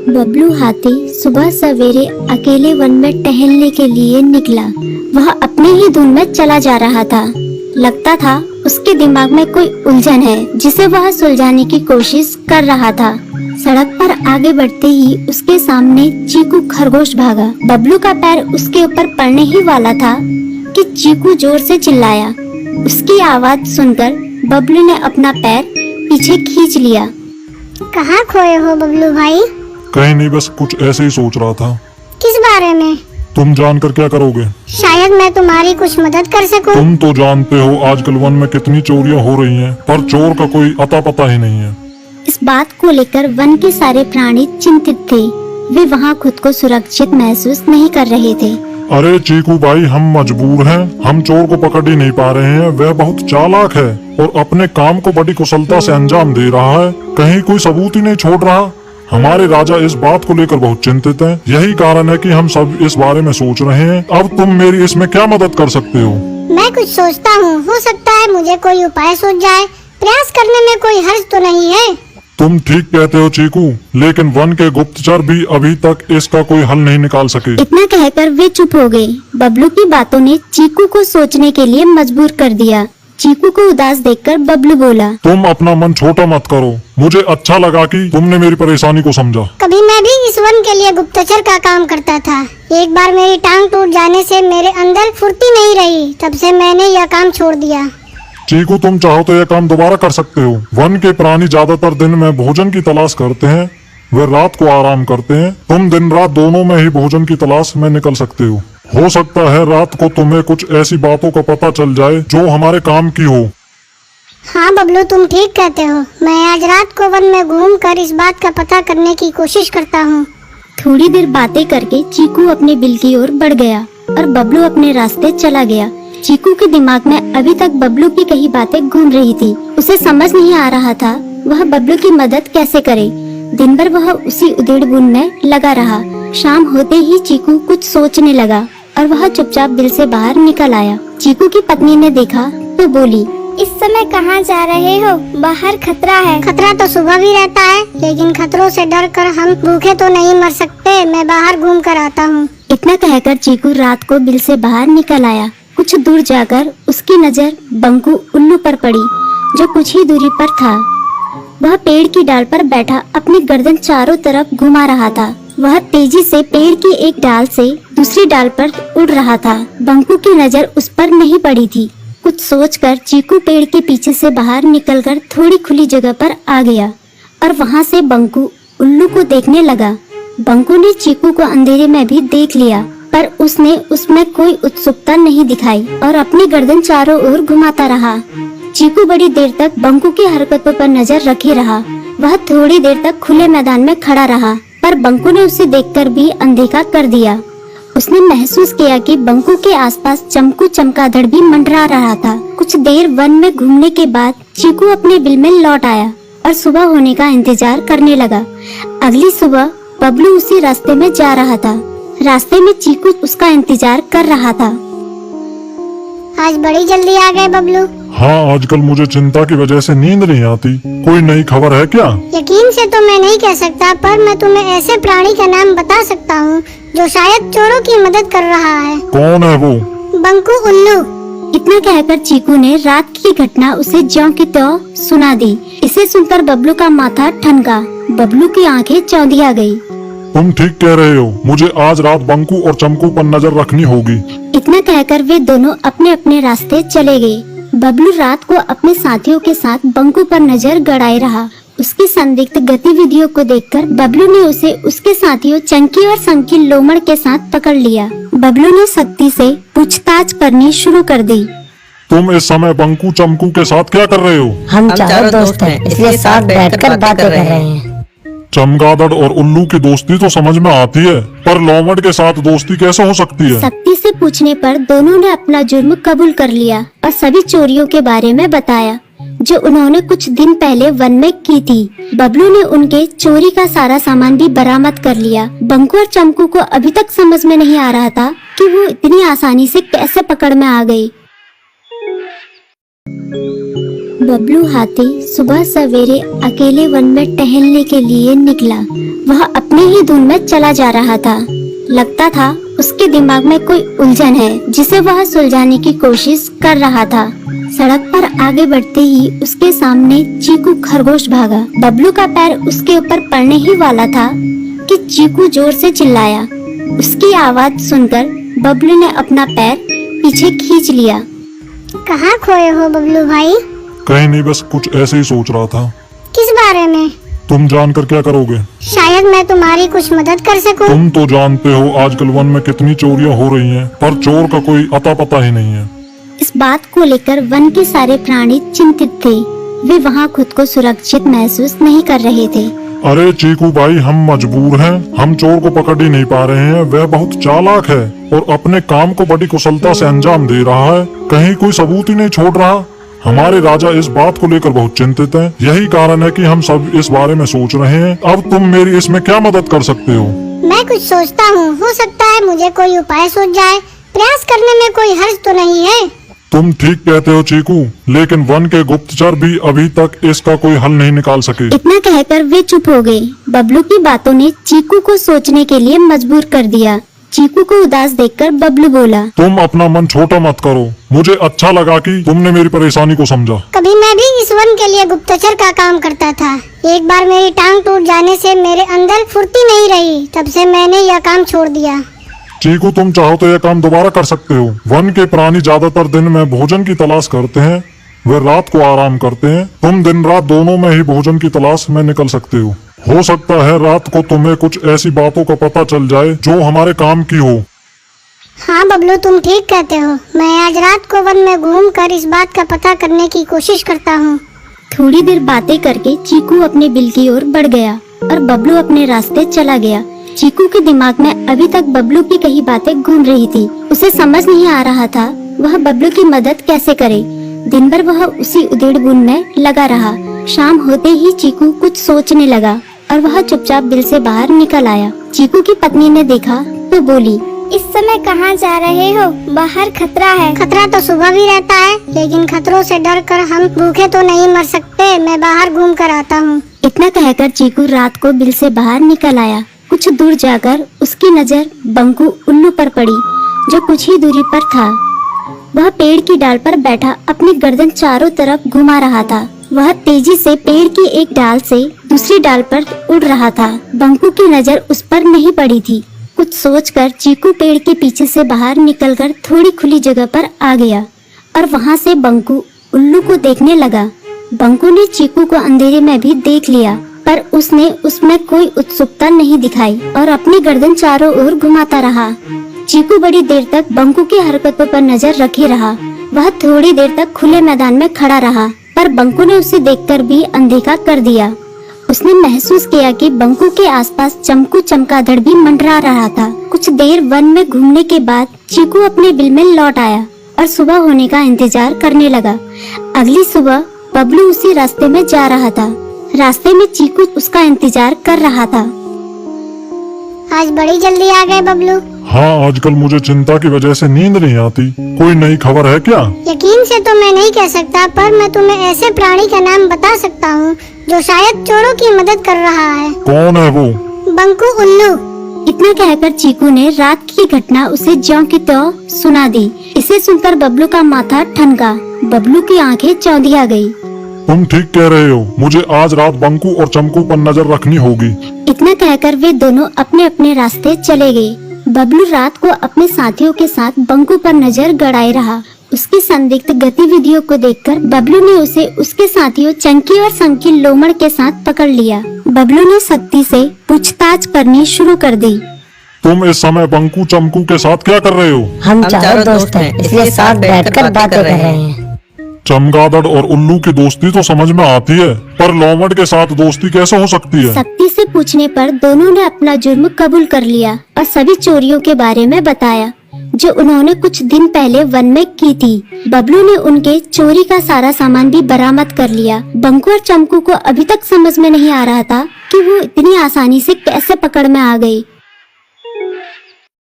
बबलू हाथी सुबह सवेरे अकेले वन में टहलने के लिए निकला। वह अपने ही धुन में चला जा रहा था। लगता था उसके दिमाग में कोई उलझन है जिसे वह सुलझाने की कोशिश कर रहा था। सड़क पर आगे बढ़ते ही उसके सामने चीकू खरगोश भागा। बबलू का पैर उसके ऊपर पड़ने ही वाला था कि चीकू जोर से चिल्लाया। उसकी आवाज सुनकर बबलू ने अपना पैर पीछे खींच लिया। कहाँ खोए हो बबलू भाई? कहीं नहीं, बस कुछ ऐसे ही सोच रहा था। किस बारे में? तुम जानकर क्या करोगे? शायद मैं तुम्हारी कुछ मदद कर सकूं। तुम तो जानते हो आजकल वन में कितनी चोरियां हो रही हैं, पर चोर का कोई अता पता ही नहीं है। इस बात को लेकर वन के सारे प्राणी चिंतित थे। वे वहाँ खुद को सुरक्षित महसूस नहीं कर रहे थे। अरे चीकू भाई, हम मजबूर हैं। हम चोर को पकड़ ही नहीं पा रहे हैं। वह बहुत चालाक है और अपने काम को बड़ी कुशलता से अंजाम दे रहा है। कहीं कोई सबूत ही नहीं छोड़ रहा। हमारे राजा इस बात को लेकर बहुत चिंतित हैं। यही कारण है कि हम सब इस बारे में सोच रहे हैं। अब तुम मेरी इसमें क्या मदद कर सकते हो? मैं कुछ सोचता हूँ, हो सकता है मुझे कोई उपाय सूझ जाए। प्रयास करने में कोई हर्ज तो नहीं है। तुम ठीक कहते हो चीकू, लेकिन वन के गुप्तचर भी अभी तक इसका कोई हल नहीं निकाल सके। इतना कहकर वे चुप हो गए। बबलू की बातों ने चीकू को सोचने के लिए मजबूर कर दिया। चीकू को उदास देखकर बबलू बोला, तुम अपना मन छोटा मत करो। मुझे अच्छा लगा कि तुमने मेरी परेशानी को समझा। कभी मैं भी इस वन के लिए गुप्तचर का काम करता था। एक बार मेरी टांग टूट जाने से मेरे अंदर फुर्ती नहीं रही। तब से मैंने यह काम छोड़ दिया। चीकू, तुम चाहो तो यह काम दोबारा कर सकते हो। वन के प्राणी ज्यादातर दिन में भोजन की तलाश करते हैं, वे रात को आराम करते हैं। तुम दिन रात दोनों में ही भोजन की तलाश में निकल सकते हो सकता है रात को तुम्हें कुछ ऐसी बातों का पता चल जाए जो हमारे काम की हो। हाँ बबलू, तुम ठीक कहते हो। मैं आज रात को वन में घूम कर इस बात का पता करने की कोशिश करता हूँ। थोड़ी देर बातें करके चीकू अपने बिल की ओर बढ़ गया और बबलू अपने रास्ते चला गया। चीकू के दिमाग में अभी तक बबलू की कई बातें घूम रही थी। उसे समझ नहीं आ रहा था वह बबलू की मदद कैसे करे। दिन भर वह उसी उधेड़-बुन में लगा रहा। शाम होते ही चीकू कुछ सोचने लगा और वह चुपचाप बिल से बाहर निकल आया। चीकू की पत्नी ने देखा तो बोली, इस समय कहाँ जा रहे हो? बाहर खतरा है। खतरा तो सुबह भी रहता है, लेकिन खतरों से डर कर हम भूखे तो नहीं मर सकते। मैं बाहर घूम कर आता हूँ। इतना कहकर चीकू रात को बिल से बाहर निकल आया। कुछ दूर जाकर उसकी नजर बंकू उल्लू पर पड़ी, जो कुछ ही दूरी पर था। वह पेड़ की डाल पर बैठा अपनी गर्दन चारों तरफ घुमा रहा था। वह तेजी से पेड़ की एक डाल से दूसरी डाल पर उड़ रहा था। बंकू की नजर उस पर नहीं पड़ी थी। कुछ सोचकर चीकू पेड़ के पीछे से बाहर निकलकर थोड़ी खुली जगह पर आ गया और वहां से बंकू उल्लू को देखने लगा। बंकू ने चीकू को अंधेरे में भी देख लिया, पर उसने उसमें कोई उत्सुकता नहीं दिखाई और अपनी गर्दन चारों ओर घुमाता रहा। चीकू बड़ी देर तक बंकू की हरकतों पर नजर रखे रहा। वह थोड़ी देर तक खुले मैदान में खड़ा रहा, पर बंकू ने उसे देखकर भी अनदेखा कर दिया। उसने महसूस किया कि बंकू के आसपास चमकू चमगादड़ भी मंडरा रहा था। कुछ देर वन में घूमने के बाद चीकू अपने बिल में लौट आया और सुबह होने का इंतजार करने लगा। अगली सुबह बबलू उसी रास्ते में जा रहा था। रास्ते में चीकू उसका इंतजार कर रहा था। आज बड़ी जल्दी आ गए बबलू। हाँ, आजकल मुझे चिंता की वजह से नींद नहीं आती। कोई नई खबर है क्या? यकीन से तो मैं नहीं कह सकता, पर मैं तुम्हें ऐसे प्राणी का नाम बता सकता हूँ जो शायद चोरों की मदद कर रहा है। कौन है वो? बंकू उल्लू। इतना कहकर चीकू ने रात की घटना उसे ज्यों की त्यों सुना दी। इसे सुनकर बबलू का माथा ठनका। बबलू की आंखें चौंधिया गई। तुम ठीक कह रहे हो। मुझे आज रात बंकू और चमकू पर नजर रखनी होगी। इतना कहकर वे दोनों अपने अपने रास्ते चले गए। बबलू रात को अपने साथियों के साथ बंकू पर नजर गड़ाए रहा। उसकी संदिग्ध गतिविधियों को देखकर बबलू ने उसे उसके साथियों चंकी और संकी लोमड़ के साथ पकड़ लिया। बबलू ने सख्ती से पूछताछ करनी शुरू कर दी। तुम इस समय बंकू चमकू के साथ क्या कर रहे हो? हम चारों दोस्त हैं, इसलिए साथ बैठकर बातें कर रहे हैं। चमगादड़ और उल्लू की दोस्ती तो समझ में आती है, पर लोमड़ के साथ दोस्ती कैसे हो सकती है? सख्ती से पूछने पर दोनों ने अपना जुर्म कबूल कर लिया और सभी चोरियों के बारे में बताया जो उन्होंने कुछ दिन पहले वन में की थी। बबलू ने उनके चोरी का सारा सामान भी बरामद कर लिया। बंकू और चमकू को अभी तक समझ में नहीं आ रहा था कि वो इतनी आसानी से कैसे पकड़ में आ गए। बबलू हाथी सुबह सवेरे अकेले वन में टहलने के लिए निकला। वह अपने ही धुन में चला जा रहा था। लगता था उसके दिमाग में कोई उलझन है जिसे वह सुलझाने की कोशिश कर रहा था। सड़क पर आगे बढ़ते ही उसके सामने चीकू खरगोश भागा। बबलू का पैर उसके ऊपर पड़ने ही वाला था कि चीकू जोर से चिल्लाया। उसकी आवाज सुनकर बबलू ने अपना पैर पीछे खींच लिया। कहाँ खोए हो बबलू भाई? कहीं नहीं, बस कुछ ऐसे ही सोच रहा था। किस बारे में? तुम जानकर क्या करोगे? शायद मैं तुम्हारी कुछ मदद कर सकूं। तुम तो जानते हो आजकल वन में कितनी चोरियां हो रही हैं, पर चोर का कोई अता पता ही नहीं है। इस बात को लेकर वन के सारे प्राणी चिंतित थे। वे वहाँ खुद को सुरक्षित महसूस नहीं कर रहे थे। अरे चीकू भाई, हम मजबूर हैं। हम चोर को पकड़ ही नहीं पा रहे हैं। वह बहुत चालाक है और अपने काम को बड़ी कुशलता से अंजाम दे रहा है। कहीं कोई सबूत ही नहीं छोड़ रहा। हमारे राजा इस बात को लेकर बहुत चिंतित हैं। यही कारण है कि हम सब इस बारे में सोच रहे हैं। अब तुम मेरी इसमें क्या मदद कर सकते हो? मैं कुछ सोचता हूँ, हो सकता है मुझे कोई उपाय सूझ जाए। प्रयास करने में कोई हर्ज तो नहीं है। तुम ठीक कहते हो चीकू, लेकिन वन के गुप्तचर भी अभी तक इसका कोई हल नहीं निकाल सके। इतना कहकर वे चुप हो गए। बबलू की बातों ने चीकू को सोचने के लिए मजबूर कर दिया। चीकू को उदास देखकर बबलू बोला, तुम अपना मन छोटा मत करो। मुझे अच्छा लगा कि तुमने मेरी परेशानी को समझा। कभी मैं भी इस वन के लिए गुप्तचर का काम करता था। एक बार मेरी टांग टूट जाने से मेरे अंदर फुर्ती नहीं रही। तब से मैंने यह काम छोड़ दिया। चीकू, तुम चाहो तो यह काम दोबारा कर सकते हो। वन के प्राणी ज्यादातर दिन में भोजन की तलाश करते हैं, वे रात को आराम करते हैं। तुम दिन रात दोनों में ही भोजन की तलाश में निकल सकते हो सकता है रात को तुम्हें कुछ ऐसी बातों का पता चल जाए जो हमारे काम की हो। हाँ बबलू, तुम ठीक कहते हो। मैं आज रात को वन में घूमकर इस बात का पता करने की कोशिश करता हूँ। थोड़ी देर बातें करके चीकू अपने बिल की ओर बढ़ गया और बबलू अपने रास्ते चला गया। चीकू के दिमाग में अभी तक बबलू की कई बातें घूम रही थी। उसे समझ नहीं आ रहा था वह बबलू की मदद कैसे करे। दिन भर वह उसी उधेड़-बुन में लगा रहा। शाम होते ही चीकू कुछ सोचने लगा और वह चुपचाप बिल से बाहर निकल आया। चीकू की पत्नी ने देखा तो बोली, इस समय कहाँ जा रहे हो? बाहर खतरा है। खतरा तो सुबह भी रहता है, लेकिन खतरों से डर कर हम भूखे तो नहीं मर सकते। मैं बाहर घूम कर आता हूँ। इतना कहकर चीकू रात को बिल से बाहर निकल आया। कुछ दूर जाकर उसकी नजर बंकू उल्लू पर पड़ी, जो कुछ ही दूरी पर था। वह पेड़ की डाल पर बैठा अपनी गर्दन चारों तरफ घुमा रहा था। वह तेजी से पेड़ की एक डाल से दूसरी डाल पर उड़ रहा था। बंकू की नजर उस पर नहीं पड़ी थी। कुछ सोचकर चीकू पेड़ के पीछे से बाहर निकलकर थोड़ी खुली जगह पर आ गया और वहां से बंकू उल्लू को देखने लगा। बंकू ने चीकू को अंधेरे में भी देख लिया, पर उसने उसमें कोई उत्सुकता नहीं दिखाई और अपनी गर्दन चारों ओर घुमाता रहा। चीकू बड़ी देर तक बंकू की हरकतों पर नजर रखे रहा। वह थोड़ी देर तक खुले मैदान में खड़ा रहा, पर बंकू ने उसे देखकर भी अनदेखा कर दिया। उसने महसूस किया कि बंकू के आसपास चमकू चमगादड़ भी मंडरा रहा था। कुछ देर वन में घूमने के बाद चीकू अपने बिल में लौट आया और सुबह होने का इंतजार करने लगा। अगली सुबह बबलू उसी रास्ते में जा रहा था। रास्ते में चीकू उसका इंतजार कर रहा था। आज बड़ी जल्दी आ गए बबलू। हाँ, आजकल मुझे चिंता की वजह से नींद नहीं आती। कोई नई खबर है क्या? यकीन से तो मैं नहीं कह सकता, पर मैं तुम्हें ऐसे प्राणी का नाम बता सकता हूँ जो शायद चोरों की मदद कर रहा है। कौन है वो? बंकू उल्लू। इतना कहकर चीकू ने रात की घटना उसे ज्यों की त्यों सुना दी। इसे सुनकर बबलू का माथा ठनका। बबलू की आंखें चौंधिया गई। तुम ठीक कह रहे हो। मुझे आज रात बंकू और चमकू पर नजर रखनी होगी। इतना कहकर वे दोनों अपने अपने रास्ते चले गए। बबलू रात को अपने साथियों के साथ बंकू पर नजर गड़ाए रहा। उसकी संदिग्ध गतिविधियों को देखकर बबलू ने उसे उसके साथियों चंकी और संकी लोमड़ के साथ पकड़ लिया। बबलू ने सख्ती से पूछताछ करनी शुरू कर दी। तुम इस समय बंकू चमकू के साथ क्या कर रहे हो? हम चारों दोस्त हैं, इसलिए साथ बैठकर बातें कर रहे हैं। चमगादड़ और उल्लू की दोस्ती तो समझ में आती है, पर लोमड़ के साथ दोस्ती कैसे हो सकती है? सख्ती से पूछने पर दोनों ने अपना जुर्म कबूल कर लिया और सभी चोरियों के बारे में बताया जो उन्होंने कुछ दिन पहले वन में की थी। बबलू ने उनके चोरी का सारा सामान भी बरामद कर लिया। बंकू और चमकू को अभी तक समझ में नहीं आ रहा था कि वो इतनी आसानी से कैसे पकड़ में आ गए।